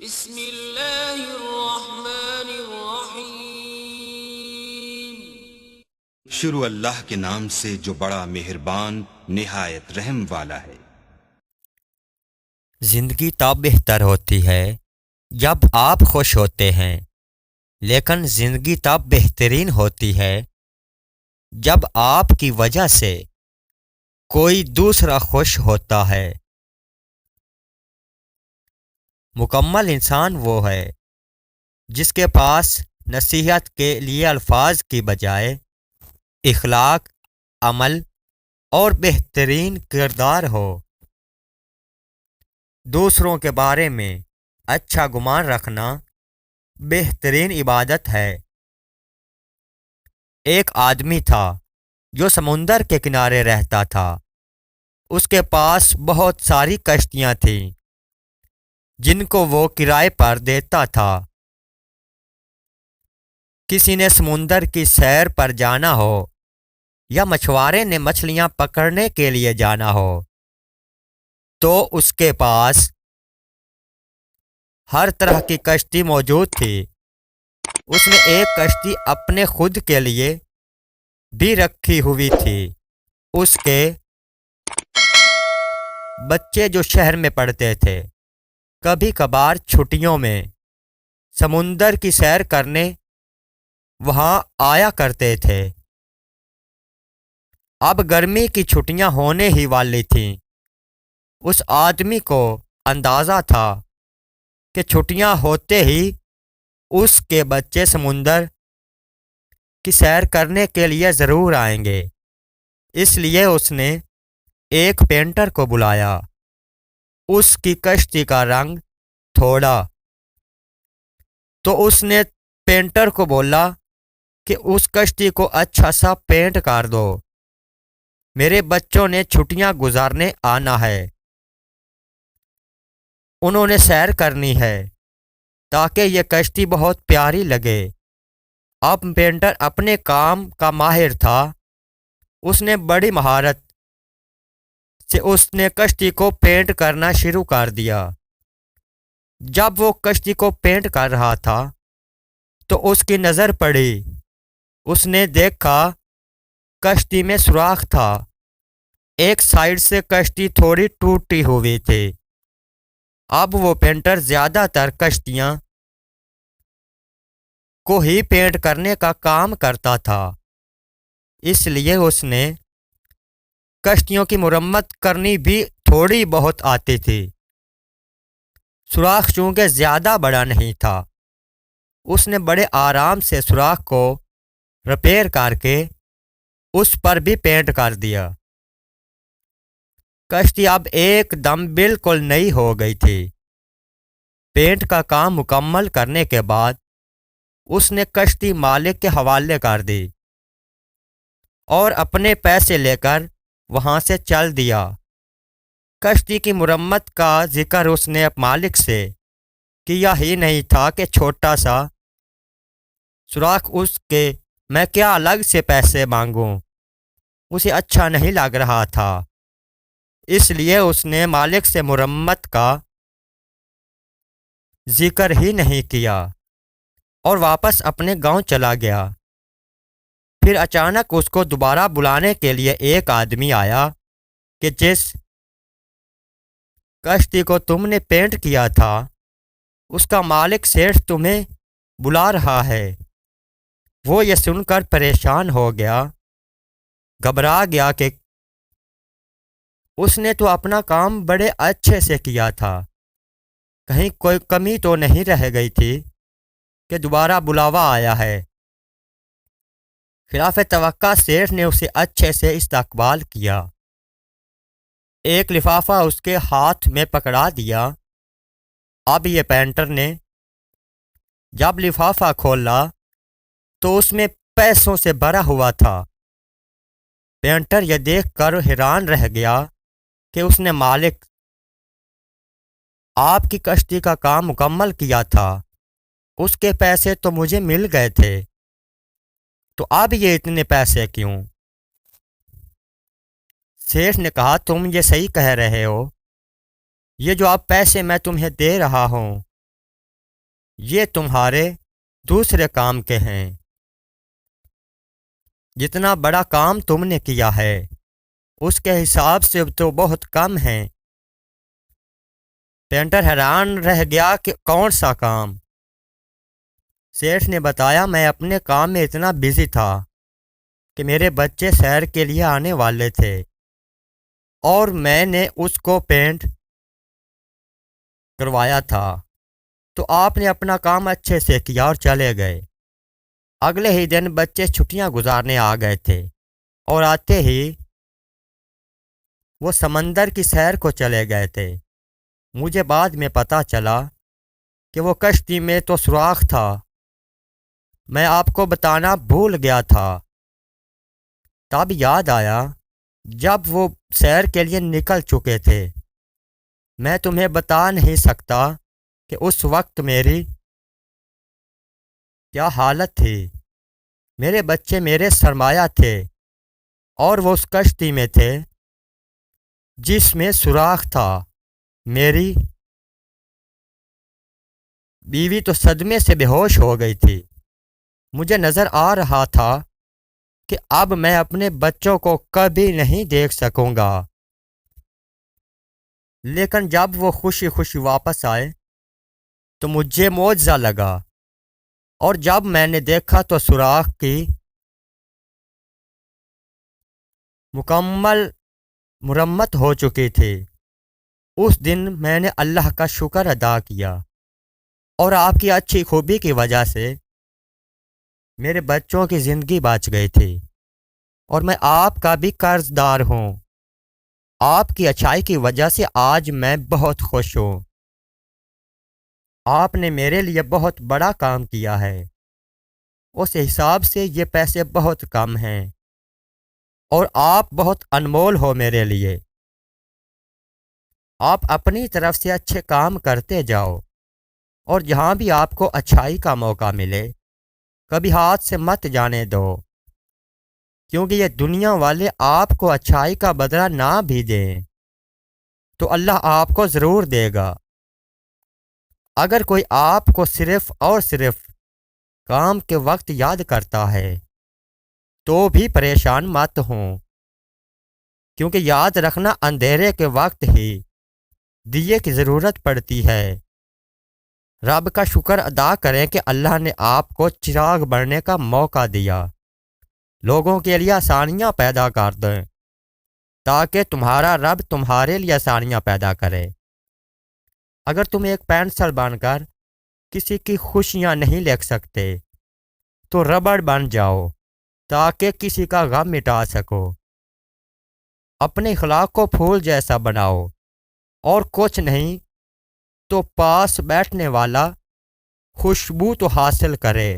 بسم اللہ الرحمن الرحیم۔ شروع اللہ کے نام سے جو بڑا مہربان نہایت رحم والا ہے۔ زندگی تب بہتر ہوتی ہے جب آپ خوش ہوتے ہیں، لیکن زندگی تب بہترین ہوتی ہے جب آپ کی وجہ سے کوئی دوسرا خوش ہوتا ہے۔ مکمل انسان وہ ہے جس کے پاس نصیحت کے لیے الفاظ کی بجائے اخلاق، عمل اور بہترین کردار ہو۔ دوسروں کے بارے میں اچھا گمان رکھنا بہترین عبادت ہے۔ ایک آدمی تھا جو سمندر کے کنارے رہتا تھا۔ اس کے پاس بہت ساری کشتیاں تھیں جن کو وہ کرائے پر دیتا تھا۔ کسی نے سمندر کی سیر پر جانا ہو یا مچھوارے نے مچھلیاں پکڑنے کے لیے جانا ہو تو اس کے پاس ہر طرح کی کشتی موجود تھی۔ اس نے ایک کشتی اپنے خود کے لیے بھی رکھی ہوئی تھی۔ اس کے بچے جو شہر میں پڑھتے تھے کبھی کبھار چھٹیوں میں سمندر کی سیر کرنے وہاں آیا کرتے تھے۔ اب گرمی کی چھٹیاں ہونے ہی والی تھیں۔ اس آدمی کو اندازہ تھا کہ چھٹیاں ہوتے ہی اس کے بچے سمندر کی سیر کرنے کے لیے ضرور آئیں گے، اس لیے اس نے ایک پینٹر کو بلایا۔ اس کی کشتی کا رنگ تھوڑا تو اس نے پینٹر کو بولا کہ اس کشتی کو اچھا سا پینٹ کر دو، میرے بچوں نے چھٹیاں گزارنے آنا ہے، انہوں نے سیر کرنی ہے تاکہ یہ کشتی بہت پیاری لگے۔ اب پینٹر اپنے کام کا ماہر تھا۔ اس نے بڑی مہارت سے اس نے کشتی کو پینٹ کرنا شروع کر دیا۔ جب وہ کشتی کو پینٹ کر رہا تھا تو اس کی نظر پڑی۔ اس نے دیکھا کشتی میں سوراخ تھا۔ ایک سائیڈ سے کشتی تھوڑی ٹوٹی ہوئی تھی۔ اب وہ پینٹر زیادہ تر کشتیاں کو ہی پینٹ کرنے کا کام کرتا تھا، اس لیے اس نے کشتیوں کی مرمت کرنی بھی تھوڑی بہت آتی تھی۔ سوراخ چونکہ زیادہ بڑا نہیں تھا، اس نے بڑے آرام سے سوراخ کو ریپیئر کر کے اس پر بھی پینٹ کر دیا۔ کشتی اب ایک دم بالکل نئی ہو گئی تھی۔ پینٹ کا کام مکمل کرنے کے بعد اس نے کشتی مالک کے حوالے کر دی اور اپنے پیسے لے کر وہاں سے چل دیا۔ کشتی کی مرمت کا ذکر اس نے مالک سے کیا ہی نہیں تھا کہ چھوٹا سا سوراخ اس کے میں کیا الگ سے پیسے مانگوں، اسے اچھا نہیں لگ رہا تھا، اس لیے اس نے مالک سے مرمت کا ذکر ہی نہیں کیا اور واپس اپنے گاؤں چلا گیا۔ پھر اچانک اس کو دوبارہ بلانے کے لیے ایک آدمی آیا کہ جس کشتی کو تم نے پینٹ کیا تھا اس کا مالک سیٹھ تمہیں بلا رہا ہے۔ وہ یہ سن کر پریشان ہو گیا، گھبرا گیا کہ اس نے تو اپنا کام بڑے اچھے سے کیا تھا، کہیں کوئی کمی تو نہیں رہ گئی تھی کہ دوبارہ بلاوا آیا ہے۔ خلاف توقع سیٹھ نے اسے اچھے سے استقبال کیا، ایک لفافہ اس کے ہاتھ میں پکڑا دیا۔ اب یہ پینٹر نے جب لفافہ کھولا تو اس میں پیسوں سے بھرا ہوا تھا۔ پینٹر یہ دیکھ کر حیران رہ گیا کہ اس نے مالک آپ کی کشتی کا کام مکمل کیا تھا، اس کے پیسے تو مجھے مل گئے تھے، تو اب یہ اتنے پیسے کیوں؟ سیٹھ نے کہا تم یہ صحیح کہہ رہے ہو، یہ جو اب پیسے میں تمہیں دے رہا ہوں یہ تمہارے دوسرے کام کے ہیں۔ جتنا بڑا کام تم نے کیا ہے اس کے حساب سے تو بہت کم ہیں۔ پینٹر حیران رہ گیا کہ کون سا کام؟ سیٹھ نے بتایا، میں اپنے کام میں اتنا بزی تھا کہ میرے بچے سیر کے لیے آنے والے تھے اور میں نے اس کو پینٹ کروایا تھا، تو آپ نے اپنا کام اچھے سے کیا اور چلے گئے۔ اگلے ہی دن بچے چھٹیاں گزارنے آ گئے تھے اور آتے ہی وہ سمندر کی سیر کو چلے گئے تھے۔ مجھے بعد میں پتہ چلا کہ وہ کشتی میں تو سوراخ تھا، میں آپ کو بتانا بھول گیا تھا۔ تب یاد آیا جب وہ سیر کے لیے نکل چکے تھے۔ میں تمہیں بتا نہیں سکتا کہ اس وقت میری کیا حالت تھی۔ میرے بچے میرے سرمایہ تھے اور وہ اس کشتی میں تھے جس میں سوراخ تھا۔ میری بیوی تو صدمے سے بے ہوش ہو گئی تھی۔ مجھے نظر آ رہا تھا کہ اب میں اپنے بچوں کو کبھی نہیں دیکھ سکوں گا، لیکن جب وہ خوشی خوشی واپس آئے تو مجھے معجزہ لگا، اور جب میں نے دیکھا تو سوراخ کی مکمل مرمت ہو چکی تھی۔ اس دن میں نے اللہ کا شکر ادا کیا، اور آپ کی اچھی خوبی کی وجہ سے میرے بچوں کی زندگی بچ گئی تھی، اور میں آپ کا بھی قرض دار ہوں۔ آپ کی اچھائی کی وجہ سے آج میں بہت خوش ہوں۔ آپ نے میرے لیے بہت بڑا کام کیا ہے، اس حساب سے یہ پیسے بہت کم ہیں، اور آپ بہت انمول ہو میرے لیے۔ آپ اپنی طرف سے اچھے کام کرتے جاؤ، اور جہاں بھی آپ کو اچھائی کا موقع ملے کبھی ہاتھ سے مت جانے دو، کیونکہ یہ دنیا والے آپ کو اچھائی کا بدلہ نہ بھی دیں تو اللہ آپ کو ضرور دے گا۔ اگر کوئی آپ کو صرف اور صرف کام کے وقت یاد کرتا ہے تو بھی پریشان مت ہوں، کیونکہ یاد رکھنا اندھیرے کے وقت ہی دیے کی ضرورت پڑتی ہے۔ رب کا شکر ادا کریں کہ اللہ نے آپ کو چراغ بننے کا موقع دیا، لوگوں کے لیے آسانیاں پیدا کر دیں تاکہ تمہارا رب تمہارے لیے آسانیاں پیدا کرے۔ اگر تم ایک پینسل بن کر کسی کی خوشیاں نہیں لکھ سکتے تو ربڑ بن جاؤ تاکہ کسی کا غم مٹا سکو۔ اپنے اخلاق کو پھول جیسا بناؤ، اور کچھ نہیں تو پاس بیٹھنے والا خوشبو تو حاصل کرے۔